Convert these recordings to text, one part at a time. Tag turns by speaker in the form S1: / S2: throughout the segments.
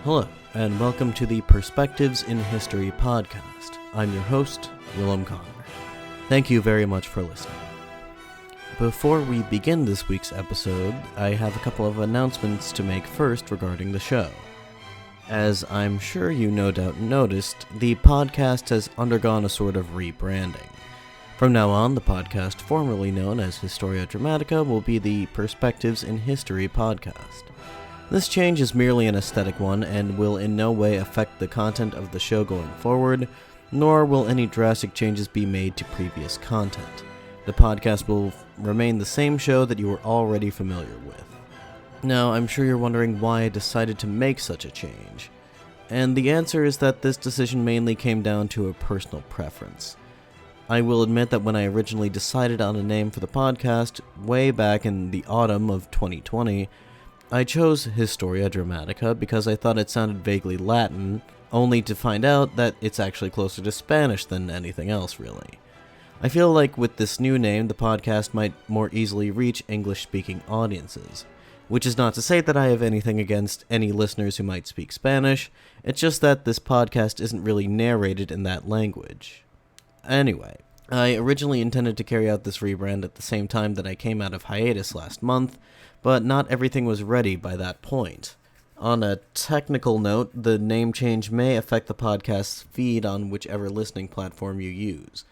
S1: Hello, and welcome to the Perspectives in History podcast. I'm your host, Willem Connor. Thank you very much for listening. Before we begin this week's episode, I have a couple of announcements to make first regarding the show. As I'm sure you no doubt noticed, the podcast has undergone a sort of rebranding. From now on, the podcast formerly known as Historia Dramatica will be the Perspectives in History podcast. This change is merely an aesthetic one and will in no way affect the content of the show going forward, nor will any drastic changes be made to previous content. The podcast will remain the same show that you are already familiar with. Now, I'm sure you're wondering why I decided to make such a change. And the answer is that this decision mainly came down to a personal preference. I will admit that when I originally decided on a name for the podcast, way back in the autumn of 2020, I chose Historia Dramatica because I thought it sounded vaguely Latin, only to find out that it's actually closer to Spanish than anything else, really. I feel like with this new name, the podcast might more easily reach English-speaking audiences. Which is not to say that I have anything against any listeners who might speak Spanish, it's just that this podcast isn't really narrated in that language. Anyway, I originally intended to carry out this rebrand at the same time that I came out of hiatus last month, but not everything was ready by that point. On a technical note, the name change may affect the podcast's feed on whichever listening platform you use.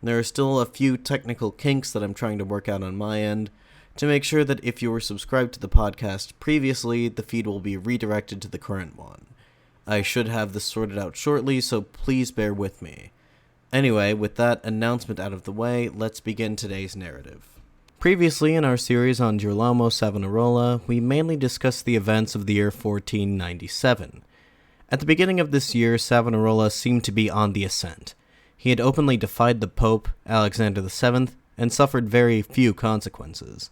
S1: There are still a few technical kinks that I'm trying to work out on my end, to make sure that if you were subscribed to the podcast previously, the feed will be redirected to the current one. I should have this sorted out shortly, so please bear with me. Anyway, with that announcement out of the way, let's begin today's narrative. Previously in our series on Girolamo Savonarola, we mainly discussed the events of the year 1497. At the beginning of this year, Savonarola seemed to be on the ascent. He had openly defied the Pope, Alexander VII, and suffered very few consequences.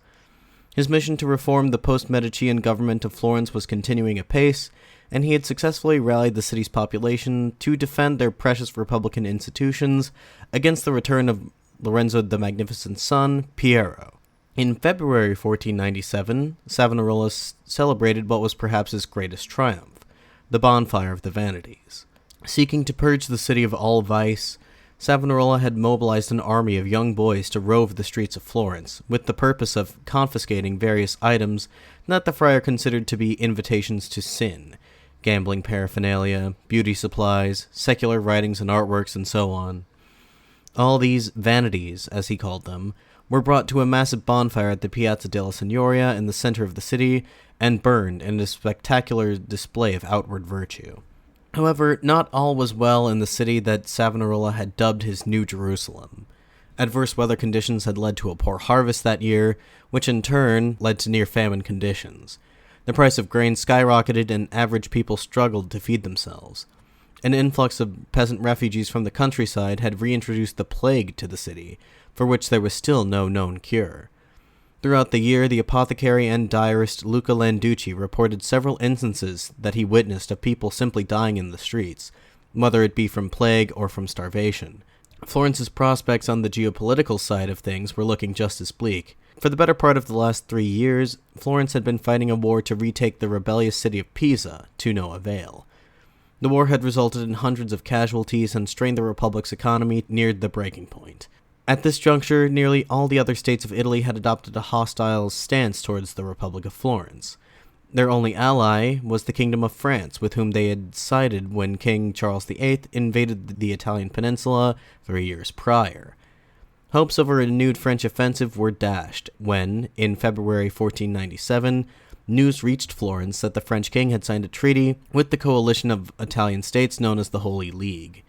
S1: His mission to reform the post-Medician government of Florence was continuing apace, and he had successfully rallied the city's population to defend their precious republican institutions against the return of Lorenzo the Magnificent's son, Piero. In February 1497, Savonarola celebrated what was perhaps his greatest triumph, the Bonfire of the Vanities. Seeking to purge the city of all vice, Savonarola had mobilized an army of young boys to rove the streets of Florence, with the purpose of confiscating various items that the friar considered to be invitations to sin, gambling paraphernalia, beauty supplies, secular writings and artworks, and so on. All these vanities, as he called them, were brought to a massive bonfire at the Piazza della Signoria in the center of the city and burned in a spectacular display of outward virtue. However, not all was well in the city that Savonarola had dubbed his New Jerusalem. Adverse weather conditions had led to a poor harvest that year, which in turn led to near-famine conditions. The price of grain skyrocketed and average people struggled to feed themselves. An influx of peasant refugees from the countryside had reintroduced the plague to the city, for which there was still no known cure. Throughout the year, the apothecary and diarist Luca Landucci reported several instances that he witnessed of people simply dying in the streets, whether it be from plague or from starvation. Florence's prospects on the geopolitical side of things were looking just as bleak. For the better part of the last 3 years, Florence had been fighting a war to retake the rebellious city of Pisa, to no avail. The war had resulted in hundreds of casualties and strained the Republic's economy near the breaking point. At this juncture, nearly all the other states of Italy had adopted a hostile stance towards the Republic of Florence. Their only ally was the Kingdom of France, with whom they had sided when King Charles VIII invaded the Italian peninsula 3 years prior. Hopes of a renewed French offensive were dashed when, in February 1497, news reached Florence that the French king had signed a treaty with the coalition of Italian states known as the Holy League.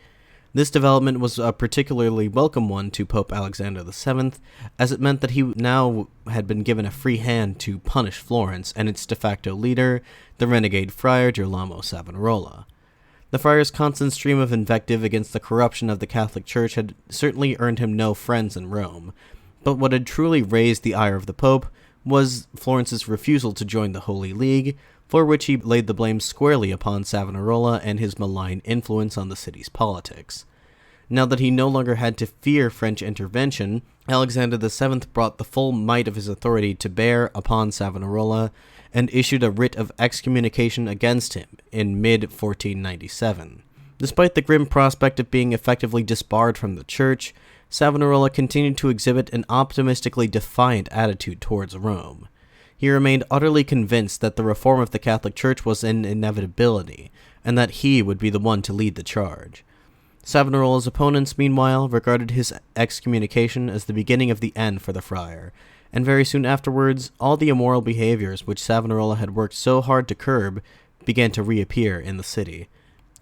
S1: This development was a particularly welcome one to Pope Alexander VII, as it meant that he now had been given a free hand to punish Florence and its de facto leader, the renegade friar Girolamo Savonarola. The friar's constant stream of invective against the corruption of the Catholic Church had certainly earned him no friends in Rome, but what had truly raised the ire of the Pope was Florence's refusal to join the Holy League, for which he laid the blame squarely upon Savonarola and his malign influence on the city's politics. Now that he no longer had to fear French intervention, Alexander VII brought the full might of his authority to bear upon Savonarola and issued a writ of excommunication against him in mid-1497. Despite the grim prospect of being effectively disbarred from the church, Savonarola continued to exhibit an optimistically defiant attitude towards Rome. He remained utterly convinced that the reform of the Catholic Church was an inevitability, and that he would be the one to lead the charge. Savonarola's opponents, meanwhile, regarded his excommunication as the beginning of the end for the friar, and very soon afterwards, all the immoral behaviors which Savonarola had worked so hard to curb began to reappear in the city.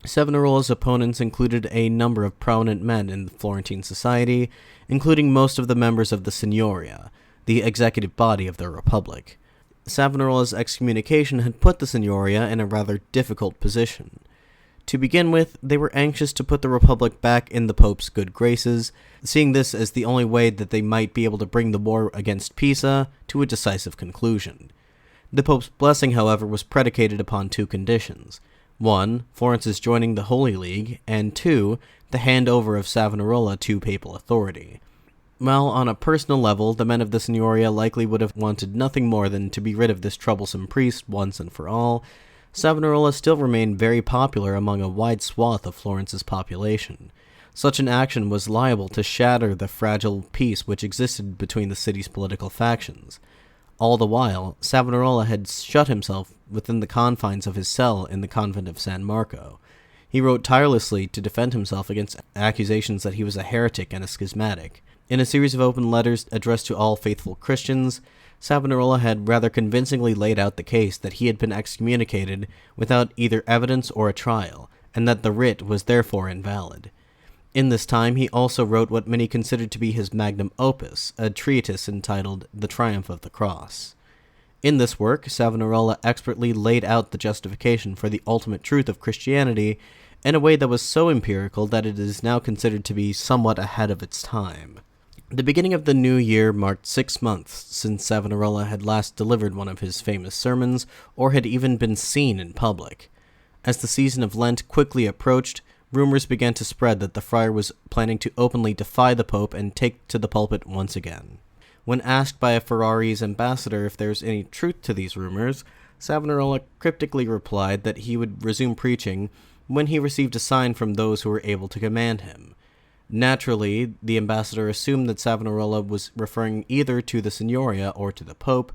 S1: Savonarola's opponents included a number of prominent men in Florentine society, including most of the members of the Signoria, the executive body of the Republic. Savonarola's excommunication had put the Signoria in a rather difficult position. To begin with, they were anxious to put the Republic back in the Pope's good graces, seeing this as the only way that they might be able to bring the war against Pisa to a decisive conclusion. The Pope's blessing, however, was predicated upon two conditions. 1. Florence's joining the Holy League, and 2. The handover of Savonarola to papal authority. While on a personal level, the men of the Signoria likely would have wanted nothing more than to be rid of this troublesome priest once and for all, Savonarola still remained very popular among a wide swath of Florence's population. Such an action was liable to shatter the fragile peace which existed between the city's political factions. All the while, Savonarola had shut himself within the confines of his cell in the convent of San Marco. He wrote tirelessly to defend himself against accusations that he was a heretic and a schismatic. In a series of open letters addressed to all faithful Christians, Savonarola had rather convincingly laid out the case that he had been excommunicated without either evidence or a trial, and that the writ was therefore invalid. In this time, he also wrote what many considered to be his magnum opus, a treatise entitled The Triumph of the Cross. In this work, Savonarola expertly laid out the justification for the ultimate truth of Christianity in a way that was so empirical that it is now considered to be somewhat ahead of its time. The beginning of the new year marked 6 months since Savonarola had last delivered one of his famous sermons, or had even been seen in public. As the season of Lent quickly approached, rumors began to spread that the friar was planning to openly defy the Pope and take to the pulpit once again. When asked by a Ferrari's ambassador if there was any truth to these rumors, Savonarola cryptically replied that he would resume preaching when he received a sign from those who were able to command him. Naturally, the ambassador assumed that Savonarola was referring either to the Signoria or to the Pope,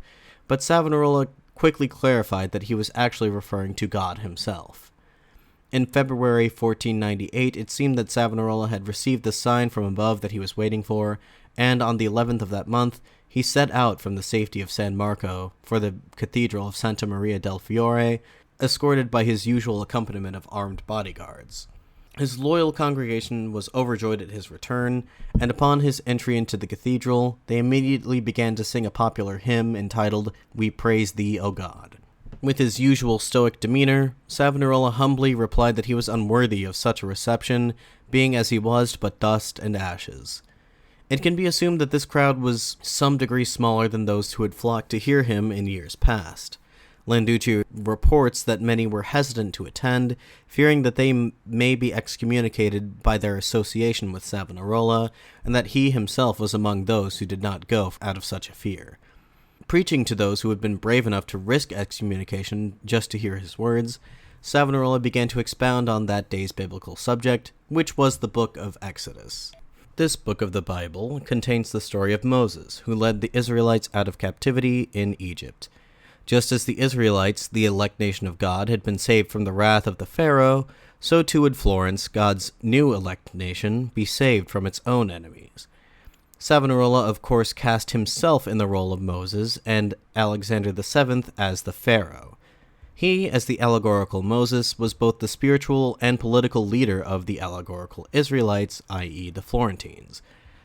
S1: but Savonarola quickly clarified that he was actually referring to God himself. In February 1498, it seemed that Savonarola had received the sign from above that he was waiting for, and on the 11th of that month, he set out from the safety of San Marco for the Cathedral of Santa Maria del Fiore, escorted by his usual accompaniment of armed bodyguards. His loyal congregation was overjoyed at his return, and upon his entry into the cathedral, they immediately began to sing a popular hymn entitled, "We Praise Thee, O God." With his usual stoic demeanor, Savonarola humbly replied that he was unworthy of such a reception, being as he was but dust and ashes. It can be assumed that this crowd was some degree smaller than those who had flocked to hear him in years past. Landucci reports that many were hesitant to attend, fearing that they may be excommunicated by their association with Savonarola, and that he himself was among those who did not go out of such a fear. Preaching to those who had been brave enough to risk excommunication just to hear his words, Savonarola began to expound on that day's biblical subject, which was the book of Exodus. This book of the Bible contains the story of Moses, who led the Israelites out of captivity in Egypt. Just as the Israelites, the elect nation of God, had been saved from the wrath of the Pharaoh, so too would Florence, God's new elect nation, be saved from its own enemies. Savonarola, of course, cast himself in the role of Moses, and Alexander VII as the Pharaoh. He, as the allegorical Moses, was both the spiritual and political leader of the allegorical Israelites, i.e. the Florentines.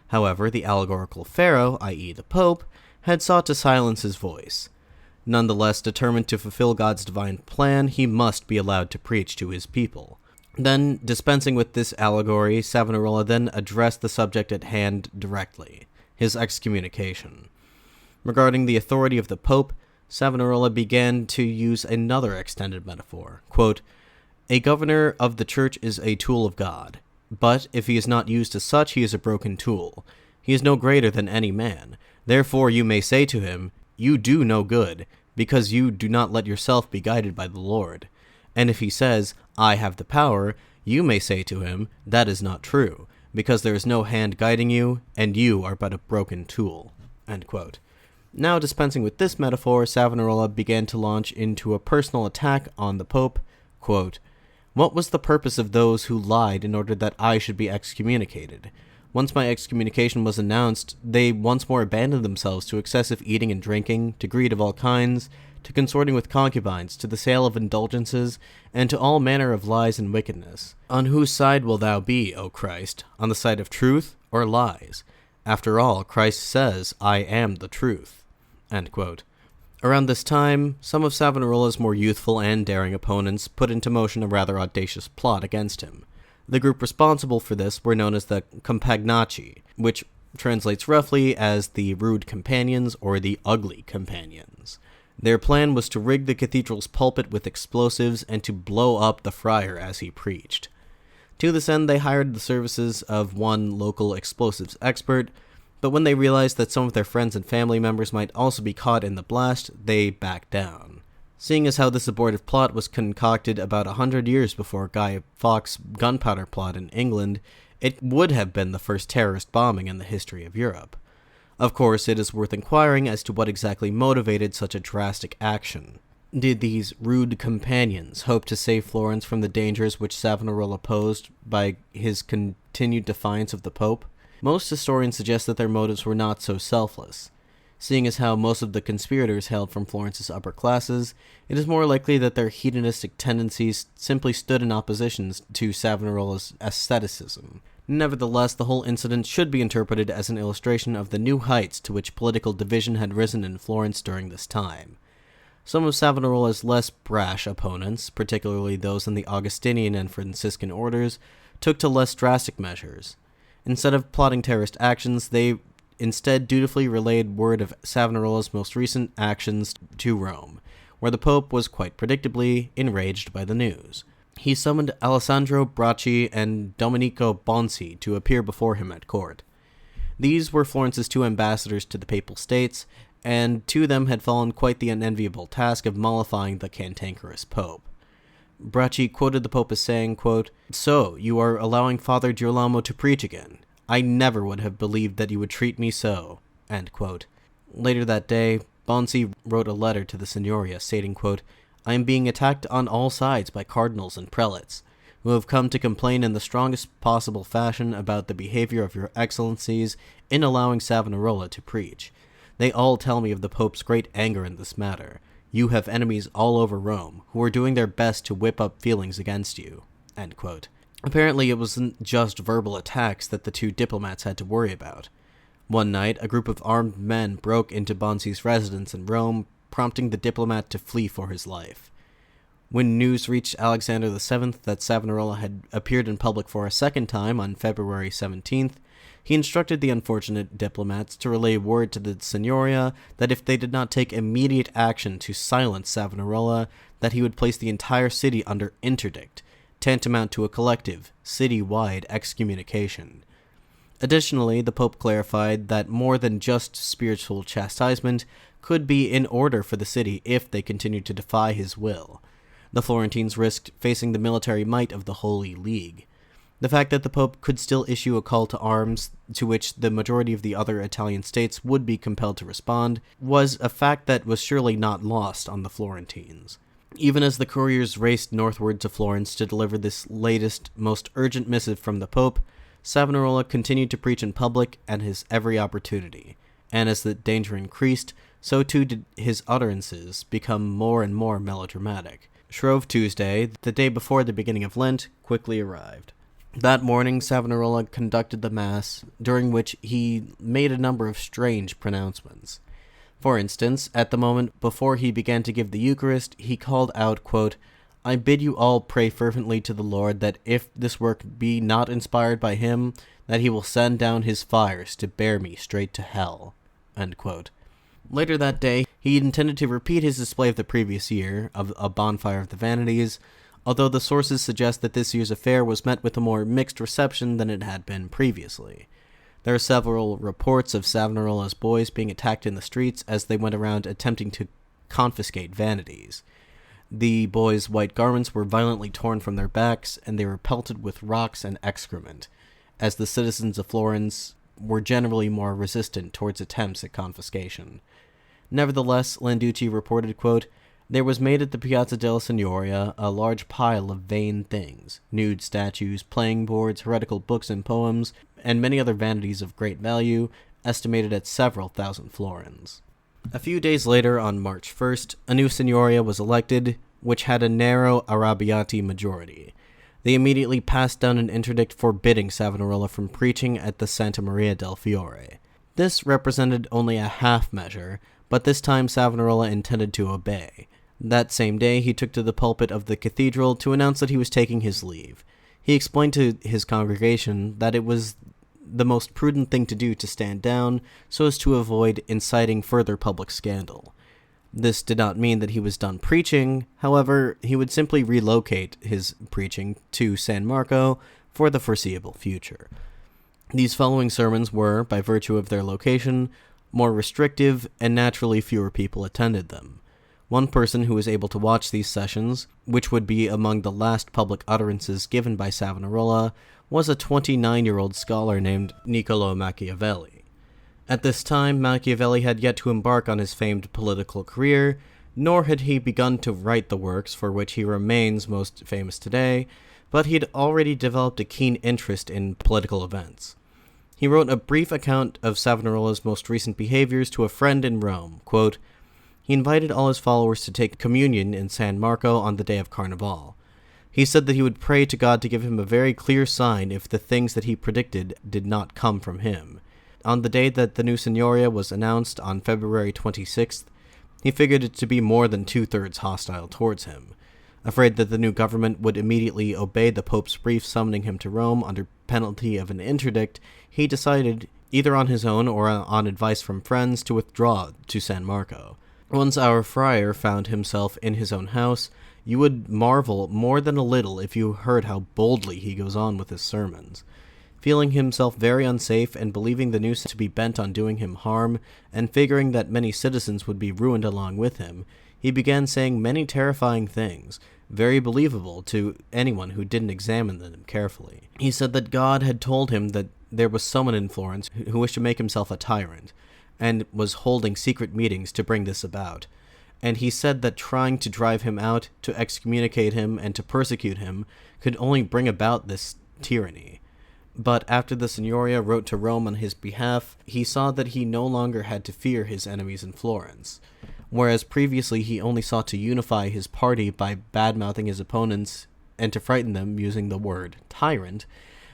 S1: However, the allegorical Pharaoh, i.e. the Pope, had sought to silence his voice. Nonetheless, determined to fulfill God's divine plan, he must be allowed to preach to his people. Then, dispensing with this allegory, Savonarola then addressed the subject at hand directly, his excommunication. Regarding the authority of the Pope, Savonarola began to use another extended metaphor. Quote, "A governor of the church is a tool of God. But if he is not used as such, he is a broken tool. He is no greater than any man. Therefore you may say to him, You do no good, because you do not let yourself be guided by the Lord. And if he says, I have the power, you may say to him, That is not true, because there is no hand guiding you, and you are but a broken tool." End quote. Now, dispensing with this metaphor, Savonarola began to launch into a personal attack on the Pope. Quote, "What was the purpose of those who lied in order that I should be excommunicated? Once my excommunication was announced, they once more abandoned themselves to excessive eating and drinking, to greed of all kinds, to consorting with concubines, to the sale of indulgences, and to all manner of lies and wickedness. On whose side will thou be, O Christ? On the side of truth or lies? After all, Christ says, I am the truth." End quote. Around this time, some of Savonarola's more youthful and daring opponents put into motion a rather audacious plot against him. The group responsible for this were known as the Compagnaci, which translates roughly as the Rude Companions or the Ugly Companions. Their plan was to rig the cathedral's pulpit with explosives and to blow up the friar as he preached. To this end, they hired the services of one local explosives expert, but when they realized that some of their friends and family members might also be caught in the blast, they backed down. Seeing as how this abortive plot was concocted about 100 years before Guy Fawkes' gunpowder plot in England, it would have been the first terrorist bombing in the history of Europe. Of course, it is worth inquiring as to what exactly motivated such a drastic action. Did these rude companions hope to save Florence from the dangers which Savonarola posed by his continued defiance of the Pope? Most historians suggest that their motives were not so selfless. Seeing as how most of the conspirators hailed from Florence's upper classes, it is more likely that their hedonistic tendencies simply stood in opposition to Savonarola's asceticism. Nevertheless, the whole incident should be interpreted as an illustration of the new heights to which political division had risen in Florence during this time. Some of Savonarola's less brash opponents, particularly those in the Augustinian and Franciscan orders, took to less drastic measures. Instead of plotting terrorist actions, they instead dutifully relayed word of Savonarola's most recent actions to Rome, where the Pope was quite predictably enraged by the news. He summoned Alessandro Bracci and Domenico Bonsi to appear before him at court. These were Florence's two ambassadors to the Papal States, and to them had fallen quite the unenviable task of mollifying the cantankerous Pope. Bracci quoted the Pope as saying, quote, "So, you are allowing Father Girolamo to preach again. I never would have believed that you would treat me so." End quote. Later that day, Bonsi wrote a letter to the Signoria stating, quote, "I am being attacked on all sides by cardinals and prelates, who have come to complain in the strongest possible fashion about the behavior of your excellencies in allowing Savonarola to preach. They all tell me of the Pope's great anger in this matter. You have enemies all over Rome, who are doing their best to whip up feelings against you." End quote. Apparently, it wasn't just verbal attacks that the two diplomats had to worry about. One night, a group of armed men broke into Bonsi's residence in Rome, prompting the diplomat to flee for his life. When news reached Alexander VII that Savonarola had appeared in public for a second time on February 17th, he instructed the unfortunate diplomats to relay word to the Signoria that if they did not take immediate action to silence Savonarola, that he would place the entire city under interdict, tantamount to a collective, city-wide excommunication. Additionally, the Pope clarified that more than just spiritual chastisement could be in order for the city if they continued to defy his will. The Florentines risked facing the military might of the Holy League. The fact that the Pope could still issue a call to arms, to which the majority of the other Italian states would be compelled to respond, was a fact that was surely not lost on the Florentines. Even as the couriers raced northward to Florence to deliver this latest, most urgent missive from the Pope, Savonarola continued to preach in public at his every opportunity, and as the danger increased, so too did his utterances become more and more melodramatic. Shrove Tuesday, the day before the beginning of Lent, quickly arrived. That morning, Savonarola conducted the Mass, during which he made a number of strange pronouncements. For instance, at the moment before he began to give the Eucharist, he called out, quote, "I bid you all pray fervently to the Lord that if this work be not inspired by him, that he will send down his fires to bear me straight to hell." End quote. Later that day, he intended to repeat his display of the previous year, of a bonfire of the vanities, although the sources suggest that this year's affair was met with a more mixed reception than it had been previously. There are several reports of Savonarola's boys being attacked in the streets as they went around attempting to confiscate vanities. The boys' white garments were violently torn from their backs, and they were pelted with rocks and excrement, as the citizens of Florence were generally more resistant towards attempts at confiscation. Nevertheless, Landucci reported, quote, "There was made at the Piazza della Signoria a large pile of vain things, nude statues, playing boards, heretical books and poems, and many other vanities of great value, estimated at several thousand florins." A few days later, on March 1st, a new Signoria was elected, which had a narrow Arrabbiati majority. They immediately passed down an interdict forbidding Savonarola from preaching at the Santa Maria del Fiore. This represented only a half measure, but this time Savonarola intended to obey. That same day, he took to the pulpit of the cathedral to announce that he was taking his leave. He explained to his congregation that it was the most prudent thing to do to stand down so as to avoid inciting further public scandal. This did not mean that he was done preaching. However, he would simply relocate his preaching to San Marco for the foreseeable future. These following sermons were, by virtue of their location, more restrictive, and naturally fewer people attended them. One person who was able to watch these sessions, which would be among the last public utterances given by Savonarola, was a 29-year-old scholar named Niccolò Machiavelli. At this time, Machiavelli had yet to embark on his famed political career, nor had he begun to write the works for which he remains most famous today, but he had already developed a keen interest in political events. He wrote a brief account of Savonarola's most recent behaviors to a friend in Rome. Quote, "He invited all his followers to take communion in San Marco on the day of Carnival. He said that he would pray to God to give him a very clear sign if the things that he predicted did not come from him. On the day that the new Signoria was announced on February 26th, he figured it to be more than two-thirds hostile towards him. Afraid that the new government would immediately obey the Pope's brief summoning him to Rome under penalty of an interdict, he decided, either on his own or on advice from friends, to withdraw to San Marco. Once our friar found himself in his own house, you would marvel more than a little if you heard how boldly he goes on with his sermons. Feeling himself very unsafe and believing the news to be bent on doing him harm, and figuring that many citizens would be ruined along with him, he began saying many terrifying things, very believable to anyone who didn't examine them carefully. He said that God had told him that there was someone in Florence who wished to make himself a tyrant, and was holding secret meetings to bring this about. And he said that trying to drive him out, to excommunicate him, and to persecute him could only bring about this tyranny. But after the Signoria wrote to Rome on his behalf, he saw that he no longer had to fear his enemies in Florence. Whereas previously he only sought to unify his party by bad-mouthing his opponents and to frighten them using the word tyrant,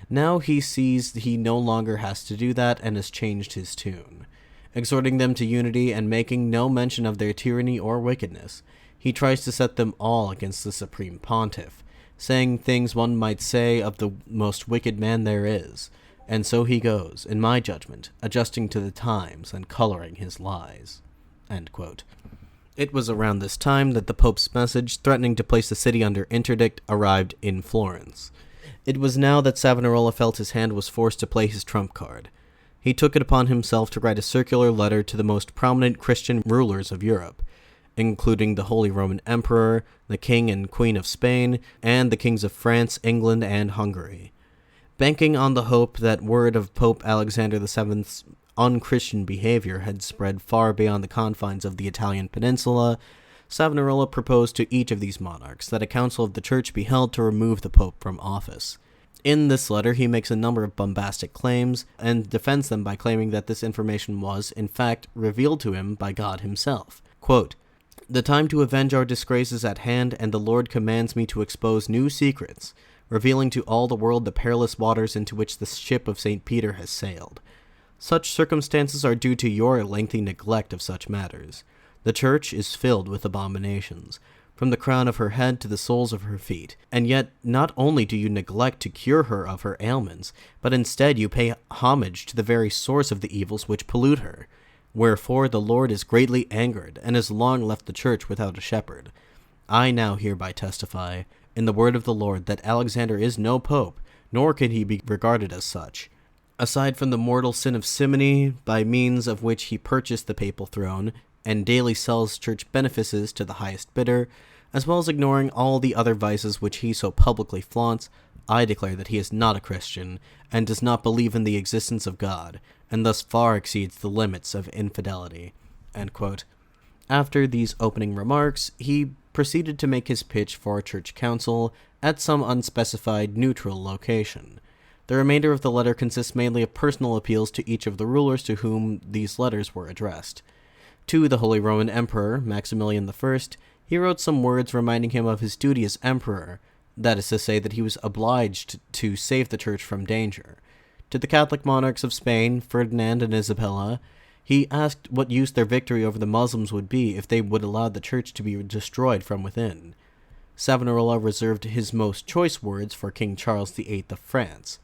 S1: now he sees he no longer has to do that and has changed his tune. Exhorting them to unity and making no mention of their tyranny or wickedness, he tries to set them all against the supreme pontiff, saying things one might say of the most wicked man there is, and so he goes, in my judgment, adjusting to the times and coloring his lies." End quote. It was around this time that the Pope's message threatening to place the city under interdict arrived in Florence. It was now that Savonarola felt his hand was forced to play his trump card. He took it upon himself to write a circular letter to the most prominent Christian rulers of Europe, including the Holy Roman Emperor, the King and Queen of Spain, and the kings of France, England, and Hungary. Banking on the hope that word of Pope Alexander VII's unchristian behavior had spread far beyond the confines of the Italian peninsula, Savonarola proposed to each of these monarchs that a council of the church be held to remove the Pope from office. In this letter, he makes a number of bombastic claims and defends them by claiming that this information was, in fact, revealed to him by God himself. Quote, "The time to avenge our disgrace is at hand, and the Lord commands me to expose new secrets, revealing to all the world the perilous waters into which the ship of St. Peter has sailed. Such circumstances are due to your lengthy neglect of such matters. The church is filled with abominations, from the crown of her head to the soles of her feet, and yet not only do you neglect to cure her of her ailments, but instead you pay homage to the very source of the evils which pollute her. Wherefore the Lord is greatly angered, and has long left the church without a shepherd. I now hereby testify, in in the word of the Lord that Alexander is no pope, nor can he be regarded as such. Aside from the mortal sin of simony, by means of which he purchased the papal throne, and daily sells church benefices to the highest bidder, as well as ignoring all the other vices which he so publicly flaunts, I declare that he is not a Christian, and does not believe in the existence of God, and thus far exceeds the limits of infidelity." End quote. After these opening remarks, he proceeded to make his pitch for a church council at some unspecified neutral location. The remainder of the letter consists mainly of personal appeals to each of the rulers to whom these letters were addressed. To the Holy Roman Emperor, Maximilian I, he wrote some words reminding him of his duty as emperor, that is to say that he was obliged to save the church from danger. To the Catholic monarchs of Spain, Ferdinand and Isabella, he asked what use their victory over the Muslims would be if they would allow the church to be destroyed from within. Savonarola reserved his most choice words for King Charles VIII of France.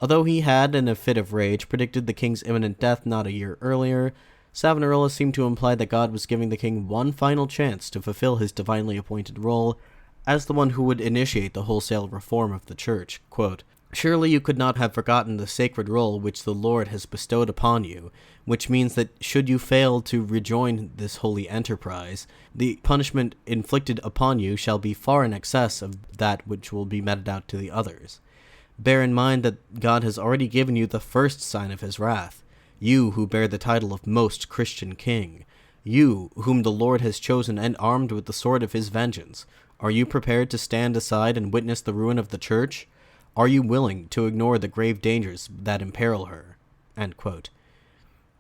S1: Although he had, in a fit of rage, predicted the king's imminent death not a year earlier, Savonarola seemed to imply that God was giving the king one final chance to fulfill his divinely appointed role as the one who would initiate the wholesale reform of the church. Quote, "Surely you could not have forgotten the sacred role which the Lord has bestowed upon you, which means that should you fail to rejoin this holy enterprise, the punishment inflicted upon you shall be far in excess of that which will be meted out to the others. Bear in mind that God has already given you the first sign of his wrath, you who bear the title of Most Christian King, you whom the Lord has chosen and armed with the sword of his vengeance. Are you prepared to stand aside and witness the ruin of the church? Are you willing to ignore the grave dangers that imperil her?" End quote.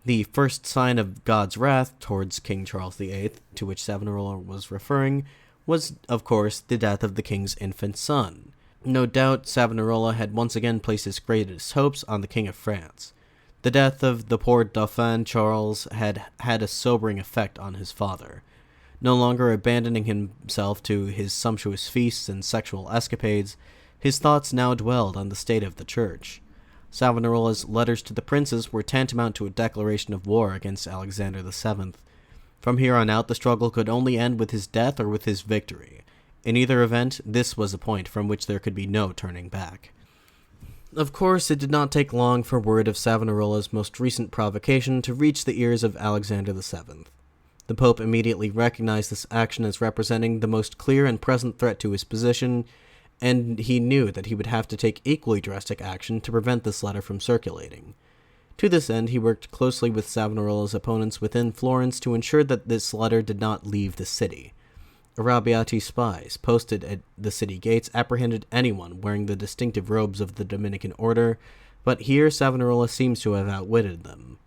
S1: The first sign of God's wrath towards King Charles VIII, to which Savonarola was referring, was, of course, the death of the king's infant son. No doubt Savonarola had once again placed his greatest hopes on the King of France. The death of the poor Dauphin Charles had had a sobering effect on his father. No longer abandoning himself to his sumptuous feasts and sexual escapades, his thoughts now dwelled on the state of the church. Savonarola's letters to the princes were tantamount to a declaration of war against Alexander VII. From here on out, the struggle could only end with his death or with his victory. In either event, this was a point from which there could be no turning back. Of course, it did not take long for word of Savonarola's most recent provocation to reach the ears of Alexander VII. The Pope immediately recognized this action as representing the most clear and present threat to his position, and he knew that he would have to take equally drastic action to prevent this letter from circulating. To this end, he worked closely with Savonarola's opponents within Florence to ensure that this letter did not leave the city. Arrabbiati spies posted at the city gates apprehended anyone wearing the distinctive robes of the Dominican order, but here Savonarola seems to have outwitted them.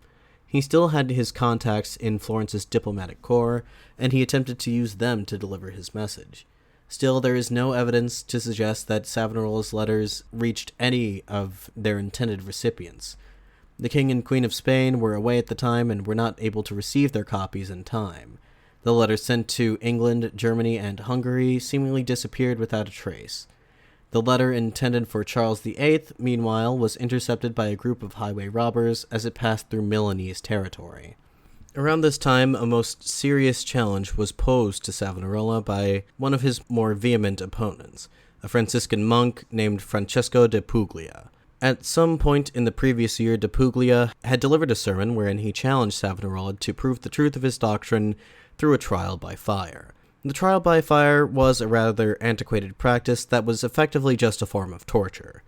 S1: He still had his contacts in Florence's diplomatic corps, and he attempted to use them to deliver his message. Still, there is no evidence to suggest that Savonarola's letters reached any of their intended recipients. The King and Queen of Spain were away at the time and were not able to receive their copies in time. The letters sent to England, Germany, and Hungary seemingly disappeared without a trace. The letter intended for Charles VIII, meanwhile, was intercepted by a group of highway robbers as it passed through Milanese territory. Around this time, a most serious challenge was posed to Savonarola by one of his more vehement opponents, a Franciscan monk named Francesco de Puglia. At some point in the previous year, de Puglia had delivered a sermon wherein he challenged Savonarola to prove the truth of his doctrine through a trial by fire. The trial by fire was a rather antiquated practice that was effectively just a form of torture.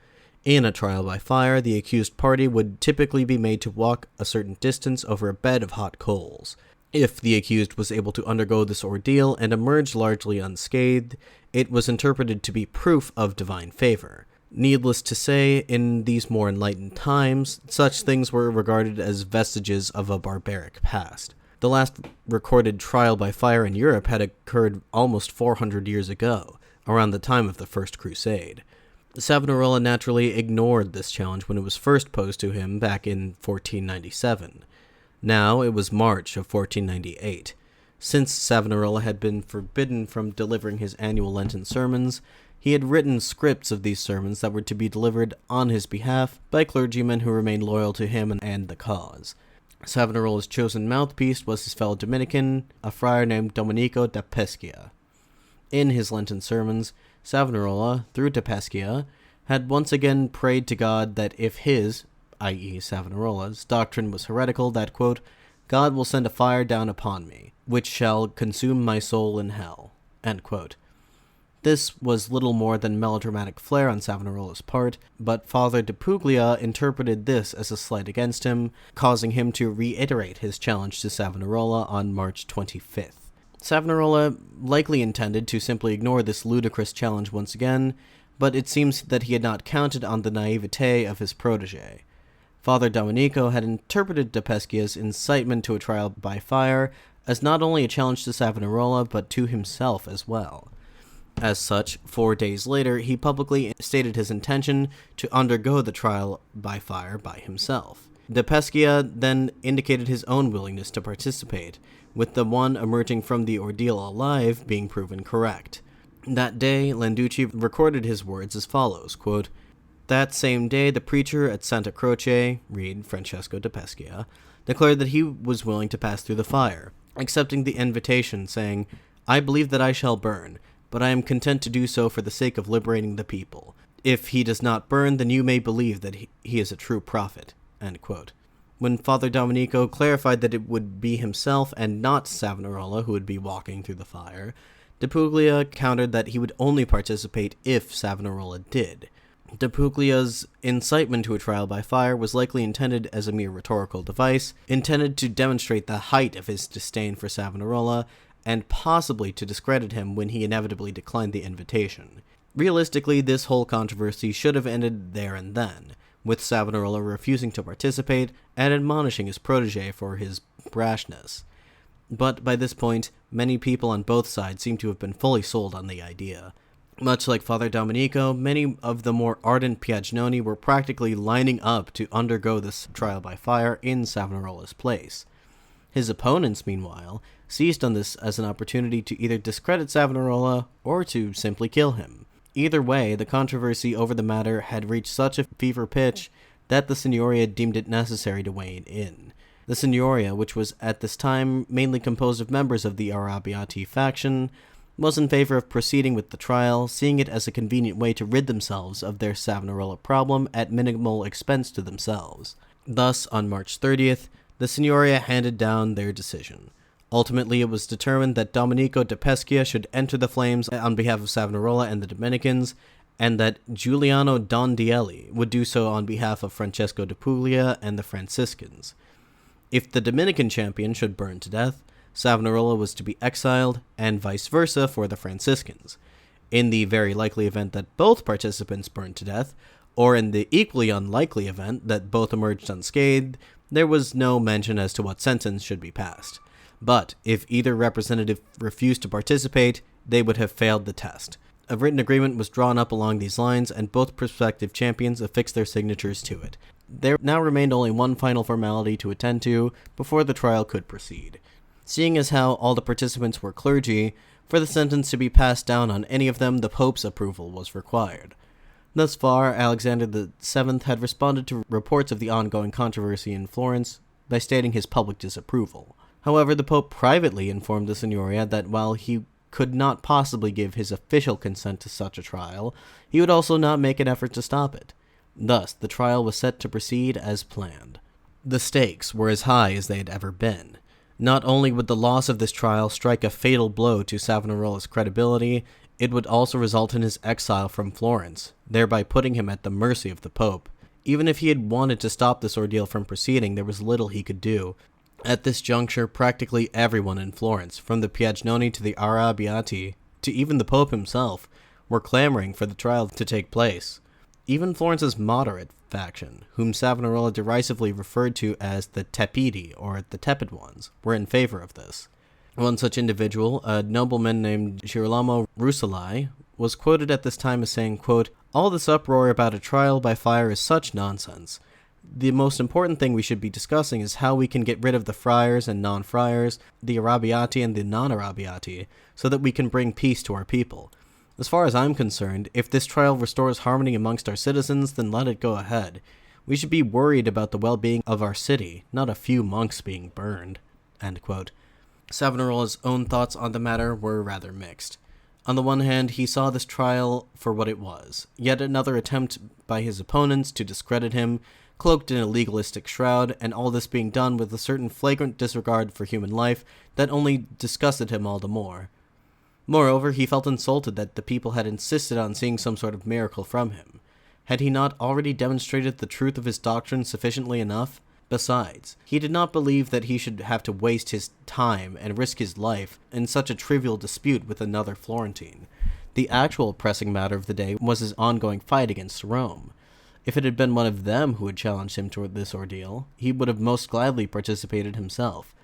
S1: In a trial by fire, the accused party would typically be made to walk a certain distance over a bed of hot coals. If the accused was able to undergo this ordeal and emerge largely unscathed, it was interpreted to be proof of divine favor. Needless to say, in these more enlightened times, such things were regarded as vestiges of a barbaric past. The last recorded trial by fire in Europe had occurred almost 400 years ago, around the time of the First Crusade. Savonarola naturally ignored this challenge when it was first posed to him back in 1497. Now it was March of 1498. Since Savonarola had been forbidden from delivering his annual Lenten sermons, he had written scripts of these sermons that were to be delivered on his behalf by clergymen who remained loyal to him and the cause. Savonarola's chosen mouthpiece was his fellow Dominican, a friar named Domenico da Pescia. In his Lenten sermons, Savonarola, through Tepescia, had once again prayed to God that if his, i.e. Savonarola's, doctrine was heretical, that, quote, God will send a fire down upon me, which shall consume my soul in hell, end quote. This was little more than melodramatic flair on Savonarola's part, but Father de Puglia interpreted this as a slight against him, causing him to reiterate his challenge to Savonarola on March 25th. Savonarola likely intended to simply ignore this ludicrous challenge once again, but it seems that he had not counted on the naivete of his protege. Father Domenico had interpreted Tepescia's incitement to a trial by fire as not only a challenge to Savonarola, but to himself as well. As such, 4 days later, he publicly stated his intention to undergo the trial by fire by himself. Tepescia then indicated his own willingness to participate, with the one emerging from the ordeal alive being proven correct. That day, Landucci recorded his words as follows, quote, that same day, the preacher at Santa Croce, read Francesco Tepescia, declared that he was willing to pass through the fire, accepting the invitation, saying, I believe that I shall burn, but I am content to do so for the sake of liberating the people. If he does not burn, then you may believe that he is a true prophet, end quote. When Father Domenico clarified that it would be himself and not Savonarola who would be walking through the fire, de Puglia countered that he would only participate if Savonarola did. De Puglia's incitement to a trial by fire was likely intended as a mere rhetorical device, intended to demonstrate the height of his disdain for Savonarola, and possibly to discredit him when he inevitably declined the invitation. Realistically, this whole controversy should have ended there and then, with Savonarola refusing to participate and admonishing his protege for his brashness. But by this point, many people on both sides seem to have been fully sold on the idea. Much like Father Domenico, many of the more ardent Piagnoni were practically lining up to undergo this trial by fire in Savonarola's place. His opponents, meanwhile, seized on this as an opportunity to either discredit Savonarola or to simply kill him. Either way, the controversy over the matter had reached such a fever pitch that the Signoria deemed it necessary to weigh in. The Signoria, which was at this time mainly composed of members of the Arrabbiati faction, was in favor of proceeding with the trial, seeing it as a convenient way to rid themselves of their Savonarola problem at minimal expense to themselves. Thus, on March 30th, the Signoria handed down their decision. Ultimately, it was determined that Domenico Tepescia should enter the flames on behalf of Savonarola and the Dominicans, and that Giuliano Dondielli would do so on behalf of Francesco de Puglia and the Franciscans. If the Dominican champion should burn to death, Savonarola was to be exiled, and vice versa for the Franciscans. In the very likely event that both participants burned to death, or in the equally unlikely event that both emerged unscathed, there was no mention as to what sentence should be passed. But if either representative refused to participate, they would have failed the test. A written agreement was drawn up along these lines, and both prospective champions affixed their signatures to it. There now remained only one final formality to attend to before the trial could proceed. Seeing as how all the participants were clergy, for the sentence to be passed down on any of them, the Pope's approval was required. Thus far, Alexander VII had responded to reports of the ongoing controversy in Florence by stating his public disapproval. However, the Pope privately informed the Signoria that while he could not possibly give his official consent to such a trial, he would also not make an effort to stop it. Thus, the trial was set to proceed as planned. The stakes were as high as they had ever been. Not only would the loss of this trial strike a fatal blow to Savonarola's credibility, it would also result in his exile from Florence, thereby putting him at the mercy of the Pope. Even if he had wanted to stop this ordeal from proceeding, there was little he could do. At this juncture, practically everyone in Florence, from the Piagnoni to the Arrabbiati, to even the Pope himself, were clamoring for the trial to take place. Even Florence's moderate faction, whom Savonarola derisively referred to as the Tepidi, or the Tepid Ones, were in favor of this. One such individual, a nobleman named Girolamo Rucellai, was quoted at this time as saying, quote, "All this uproar about a trial by fire is such nonsense. The most important thing we should be discussing is how we can get rid of the friars and non-friars, the Arrabbiati and the non-Arrabbiati, so that we can bring peace to our people. As far as I'm concerned, if this trial restores harmony amongst our citizens, then let it go ahead. We should be worried about the well-being of our city, not a few monks being burned." End quote. Savonarola's own thoughts on the matter were rather mixed. On the one hand, he saw this trial for what it was, yet another attempt by his opponents to discredit him, cloaked in a legalistic shroud, and all this being done with a certain flagrant disregard for human life that only disgusted him all the more. Moreover, he felt insulted that the people had insisted on seeing some sort of miracle from him. Had he not already demonstrated the truth of his doctrine sufficiently enough? Besides, he did not believe that he should have to waste his time and risk his life in such a trivial dispute with another Florentine. The actual pressing matter of the day was his ongoing fight against Rome. If it had been one of them who had challenged him toward this ordeal, he would have most gladly participated himself.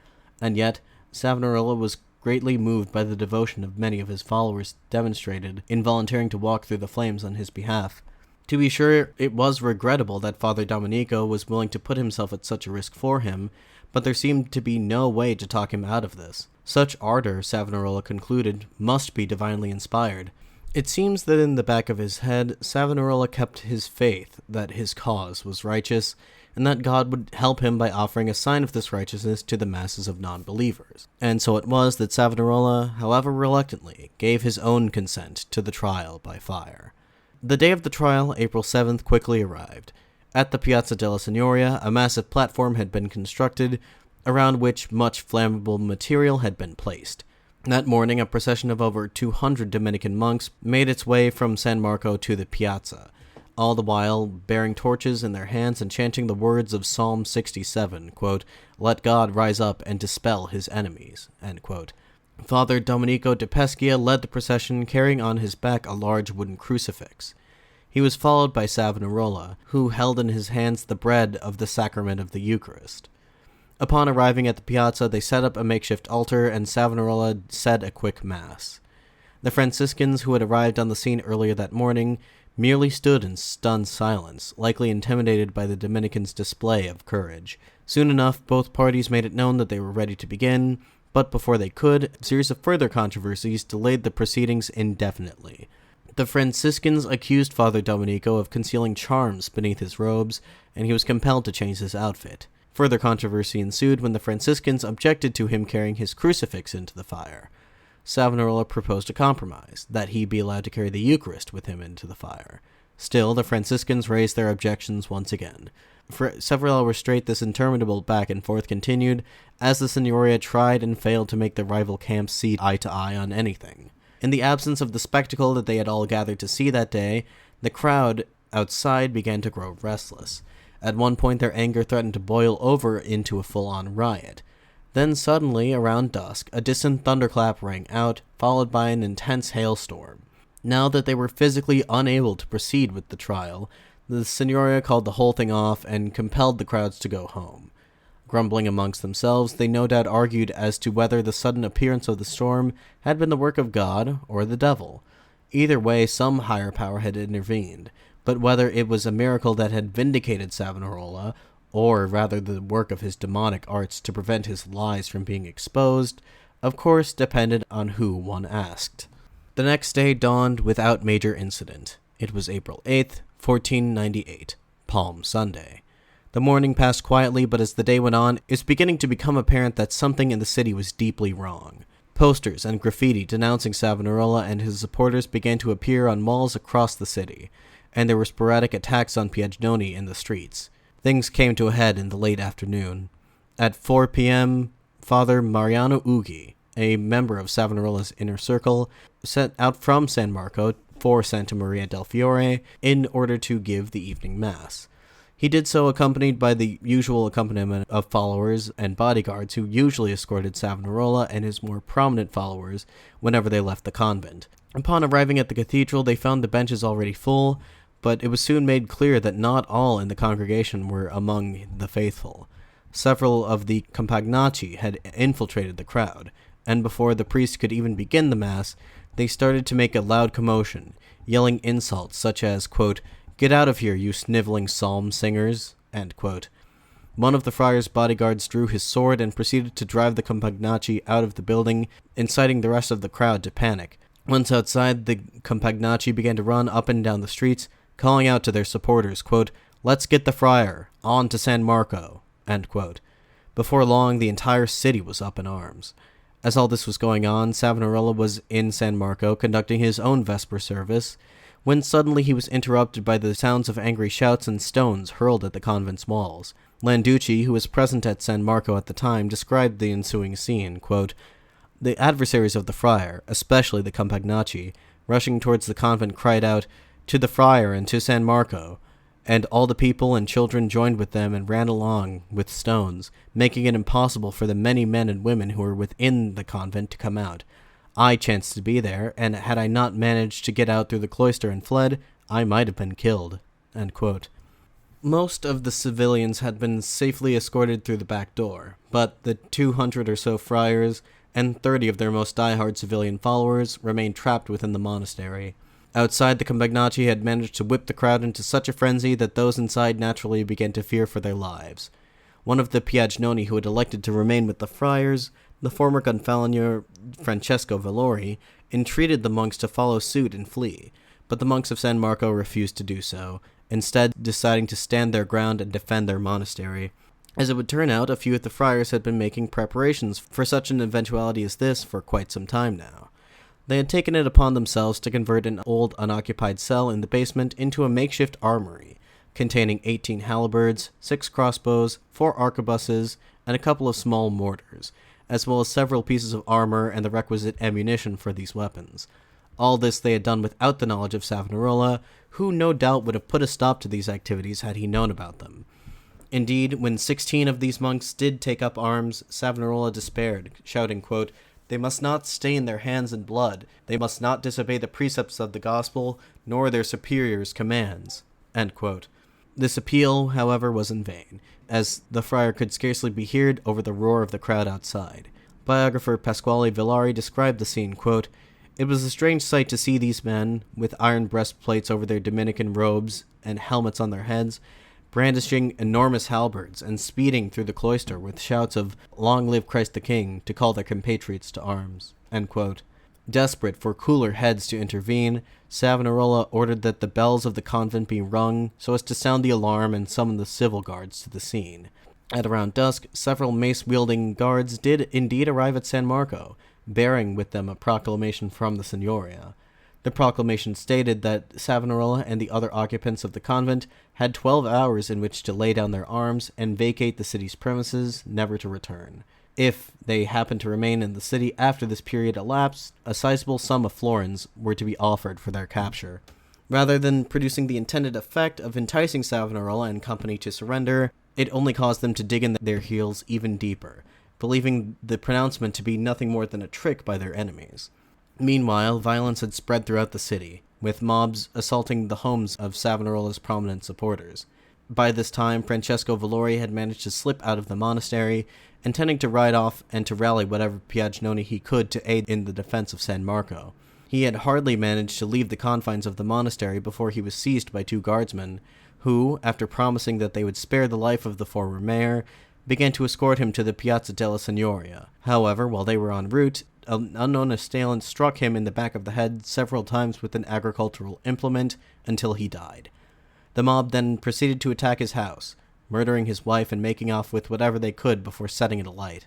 S1: And yet, Savonarola was greatly moved by the devotion of many of his followers demonstrated in volunteering to walk through the flames on his behalf. To be sure, it was regrettable that Father Domenico was willing to put himself at such a risk for him, but there seemed to be no way to talk him out of this. Such ardor, Savonarola concluded, must be divinely inspired. It seems that in the back of his head, Savonarola kept his faith that his cause was righteous, and that God would help him by offering a sign of this righteousness to the masses of non-believers. And so it was that Savonarola, however reluctantly, gave his own consent to the trial by fire. The day of the trial, April 7th, quickly arrived. At the Piazza della Signoria, a massive platform had been constructed, around which much flammable material had been placed. That morning, a procession of over 200 Dominican monks made its way from San Marco to the piazza, all the while bearing torches in their hands and chanting the words of Psalm 67, quote, "Let God rise up and dispel his enemies," end quote. Father Domenico de Pescia led the procession, carrying on his back a large wooden crucifix. He was followed by Savonarola, who held in his hands the bread of the sacrament of the Eucharist. Upon arriving at the piazza, they set up a makeshift altar, and Savonarola said a quick mass. The Franciscans, who had arrived on the scene earlier that morning, merely stood in stunned silence, likely intimidated by the Dominicans' display of courage. Soon enough, both parties made it known that they were ready to begin, but before they could, a series of further controversies delayed the proceedings indefinitely. The Franciscans accused Father Domenico of concealing charms beneath his robes, and he was compelled to change his outfit. Further controversy ensued when the Franciscans objected to him carrying his crucifix into the fire. Savonarola proposed a compromise, that he be allowed to carry the Eucharist with him into the fire. Still, the Franciscans raised their objections once again. For several hours straight, this interminable back and forth continued, as the Signoria tried and failed to make the rival camps see eye to eye on anything. In the absence of the spectacle that they had all gathered to see that day, the crowd outside began to grow restless. At one point, their anger threatened to boil over into a full-on riot. Then suddenly, around dusk, a distant thunderclap rang out, followed by an intense hailstorm. Now that they were physically unable to proceed with the trial, the Signoria called the whole thing off and compelled the crowds to go home. Grumbling amongst themselves, they no doubt argued as to whether the sudden appearance of the storm had been the work of God or the devil. Either way, some higher power had intervened, but whether it was a miracle that had vindicated Savonarola, or rather the work of his demonic arts to prevent his lies from being exposed, of course depended on who one asked. The next day dawned without major incident. It was April 8th, 1498, Palm Sunday. The morning passed quietly, but as the day went on, it was beginning to become apparent that something in the city was deeply wrong. Posters and graffiti denouncing Savonarola and his supporters began to appear on malls across the city, and there were sporadic attacks on Piagnoni in the streets. Things came to a head in the late afternoon. At 4 p.m., Father Mariano Ughi, a member of Savonarola's inner circle, set out from San Marco for Santa Maria del Fiore in order to give the evening mass. He did so accompanied by the usual accompaniment of followers and bodyguards who usually escorted Savonarola and his more prominent followers whenever they left the convent. Upon arriving at the cathedral, they found the benches already full, but it was soon made clear that not all in the congregation were among the faithful. Several of the Compagnacci had infiltrated the crowd, and before the priest could even begin the mass, they started to make a loud commotion, yelling insults such as, quote, "Get out of here, you sniveling psalm singers," end quote. One of the friar's bodyguards drew his sword and proceeded to drive the Compagnacci out of the building, inciting the rest of the crowd to panic. Once outside, the Compagnacci began to run up and down the streets, calling out to their supporters, quote, "Let's get the friar, on to San Marco," end quote. Before long, the entire city was up in arms. As all this was going on, Savonarola was in San Marco conducting his own Vesper service, when suddenly he was interrupted by the sounds of angry shouts and stones hurled at the convent's walls. Landucci, who was present at San Marco at the time, described the ensuing scene, quote, "The adversaries of the friar, especially the Compagnacci, rushing towards the convent, cried out, 'To the friar and to San Marco!' And all the people and children joined with them and ran along with stones, making it impossible for the many men and women who were within the convent to come out. I chanced to be there, and had I not managed to get out through the cloister and fled, I might have been killed." End quote. Most of the civilians had been safely escorted through the back door, but the 200 or so friars and 30 of their most diehard civilian followers remained trapped within the monastery. Outside, the Compagnacci had managed to whip the crowd into such a frenzy that those inside naturally began to fear for their lives. One of the Piagnoni who had elected to remain with the friars, the former Gonfalonier Francesco Valori, entreated the monks to follow suit and flee, but the monks of San Marco refused to do so, instead deciding to stand their ground and defend their monastery. As it would turn out, a few of the friars had been making preparations for such an eventuality as this for quite some time now. They had taken it upon themselves to convert an old unoccupied cell in the basement into a makeshift armory, containing 18 halberds, 6 crossbows, 4 arquebuses, and a couple of small mortars, as well as several pieces of armor and the requisite ammunition for these weapons. All this they had done without the knowledge of Savonarola, who no doubt would have put a stop to these activities had he known about them. Indeed, when 16 of these monks did take up arms, Savonarola despaired, shouting, quote, "They must not stain their hands in blood. They must not disobey the precepts of the gospel, nor their superiors' commands." End quote. This appeal, however, was in vain, as the friar could scarcely be heard over the roar of the crowd outside. Biographer Pasquale Villari described the scene, quote, "It was a strange sight to see these men, with iron breastplates over their Dominican robes and helmets on their heads, brandishing enormous halberds and speeding through the cloister with shouts of 'Long live Christ the King,' to call their compatriots to arms." End quote. Desperate for cooler heads to intervene, Savonarola ordered that the bells of the convent be rung so as to sound the alarm and summon the civil guards to the scene. At around dusk, several mace-wielding guards did indeed arrive at San Marco, bearing with them a proclamation from the Signoria. The proclamation stated that Savonarola and the other occupants of the convent had 12 hours in which to lay down their arms and vacate the city's premises, never to return. If they happened to remain in the city after this period elapsed, a sizable sum of florins were to be offered for their capture. Rather than producing the intended effect of enticing Savonarola and company to surrender, it only caused them to dig in their heels even deeper, believing the pronouncement to be nothing more than a trick by their enemies. Meanwhile, violence had spread throughout the city, with mobs assaulting the homes of Savonarola's prominent supporters. By this time, Francesco Valori had managed to slip out of the monastery, intending to ride off and to rally whatever Piagnoni he could to aid in the defense of San Marco. He had hardly managed to leave the confines of the monastery before he was seized by 2 guardsmen, who, after promising that they would spare the life of the former mayor, began to escort him to the Piazza della Signoria. However, while they were en route, an unknown assailant struck him in the back of the head several times with an agricultural implement until he died. The mob then proceeded to attack his house, murdering his wife and making off with whatever they could before setting it alight.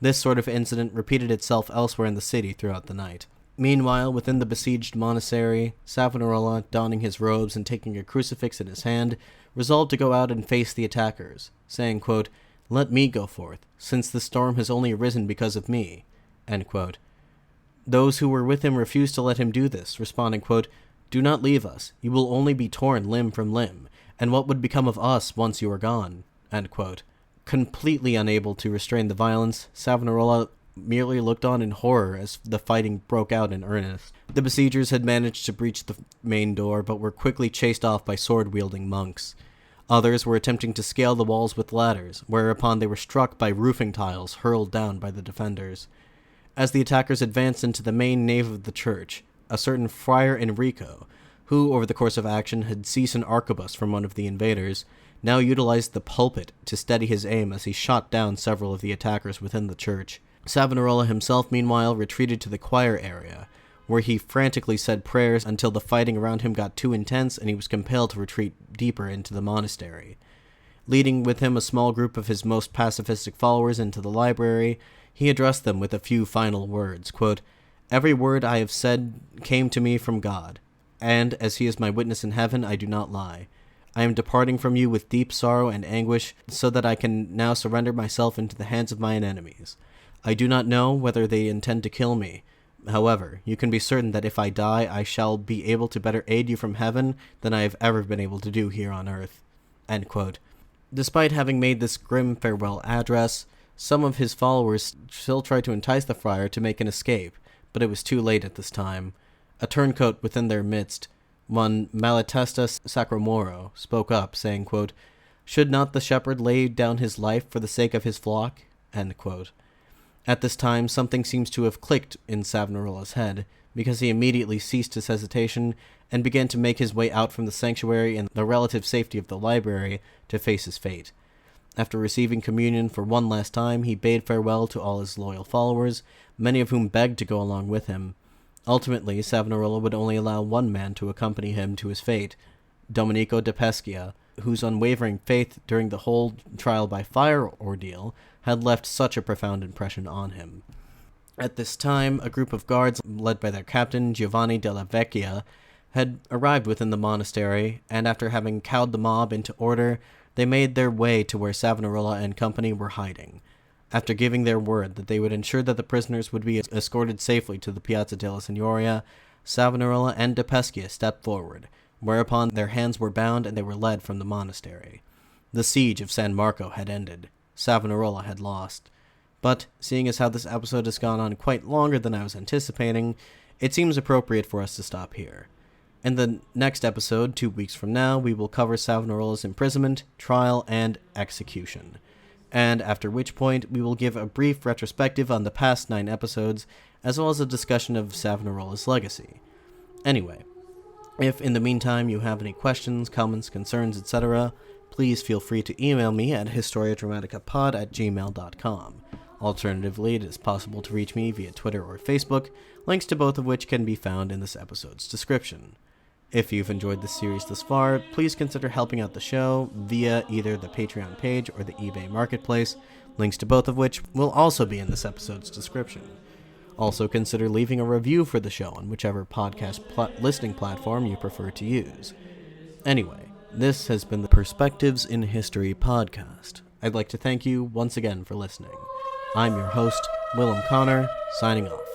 S1: This sort of incident repeated itself elsewhere in the city throughout the night. Meanwhile, within the besieged monastery, Savonarola, donning his robes and taking a crucifix in his hand, resolved to go out and face the attackers, saying, quote, "Let me go forth, since the storm has only arisen because of me." End quote. Those who were with him refused to let him do this, responding, quote, "Do not leave us. You will only be torn limb from limb, and what would become of us once you are gone?" End quote. Completely unable to restrain the violence, Savonarola merely looked on in horror as the fighting broke out in earnest. The besiegers had managed to breach the main door, but were quickly chased off by sword-wielding monks. Others were attempting to scale the walls with ladders, whereupon they were struck by roofing tiles hurled down by the defenders. As the attackers advanced into the main nave of the church, a certain Friar Enrico, who over the course of action had seized an arquebus from one of the invaders, now utilized the pulpit to steady his aim as he shot down several of the attackers within the church. Savonarola himself, meanwhile, retreated to the choir area, where he frantically said prayers until the fighting around him got too intense and he was compelled to retreat deeper into the monastery. Leading with him a small group of his most pacifistic followers into the library, he addressed them with a few final words, quote, "Every word I have said came to me from God, and, as he is my witness in heaven, I do not lie. I am departing from you with deep sorrow and anguish, so that I can now surrender myself into the hands of mine enemies. I do not know whether they intend to kill me. However, you can be certain that if I die, I shall be able to better aid you from heaven than I have ever been able to do here on earth." End quote. Despite having made this grim farewell address, some of his followers still tried to entice the friar to make an escape, but it was too late at this time. A turncoat within their midst, one Malatesta Sacromoro, spoke up, saying, quote, "Should not the shepherd lay down his life for the sake of his flock?" End quote. At this time, something seems to have clicked in Savonarola's head, because he immediately ceased his hesitation and began to make his way out from the sanctuary and the relative safety of the library to face his fate. After receiving communion for one last time, he bade farewell to all his loyal followers, many of whom begged to go along with him. Ultimately, Savonarola would only allow one man to accompany him to his fate, Domenico de Pescia, whose unwavering faith during the whole trial by fire ordeal had left such a profound impression on him. At this time, a group of guards, led by their captain, Giovanni della Vecchia, had arrived within the monastery, and after having cowed the mob into order, they made their way to where Savonarola and company were hiding. After giving their word that they would ensure that the prisoners would be escorted safely to the Piazza della Signoria, Savonarola and de Pescia stepped forward, whereupon their hands were bound and they were led from the monastery. The siege of San Marco had ended. Savonarola had lost. But, seeing as how this episode has gone on quite longer than I was anticipating, it seems appropriate for us to stop here. In the next episode, 2 weeks from now, we will cover Savonarola's imprisonment, trial, and execution. And after which point, we will give a brief retrospective on the past 9 episodes, as well as a discussion of Savonarola's legacy. Anyway, if in the meantime you have any questions, comments, concerns, etc., please feel free to email me at historiadramaticapod@gmail.com. Alternatively, it is possible to reach me via Twitter or Facebook, links to both of which can be found in this episode's description. If you've enjoyed this series thus far, please consider helping out the show via either the Patreon page or the eBay marketplace, links to both of which will also be in this episode's description. Also consider leaving a review for the show on whichever podcast listening platform you prefer to use. Anyway, this has been the Perspectives in History podcast. I'd like to thank you once again for listening. I'm your host, Willem Connor, signing off.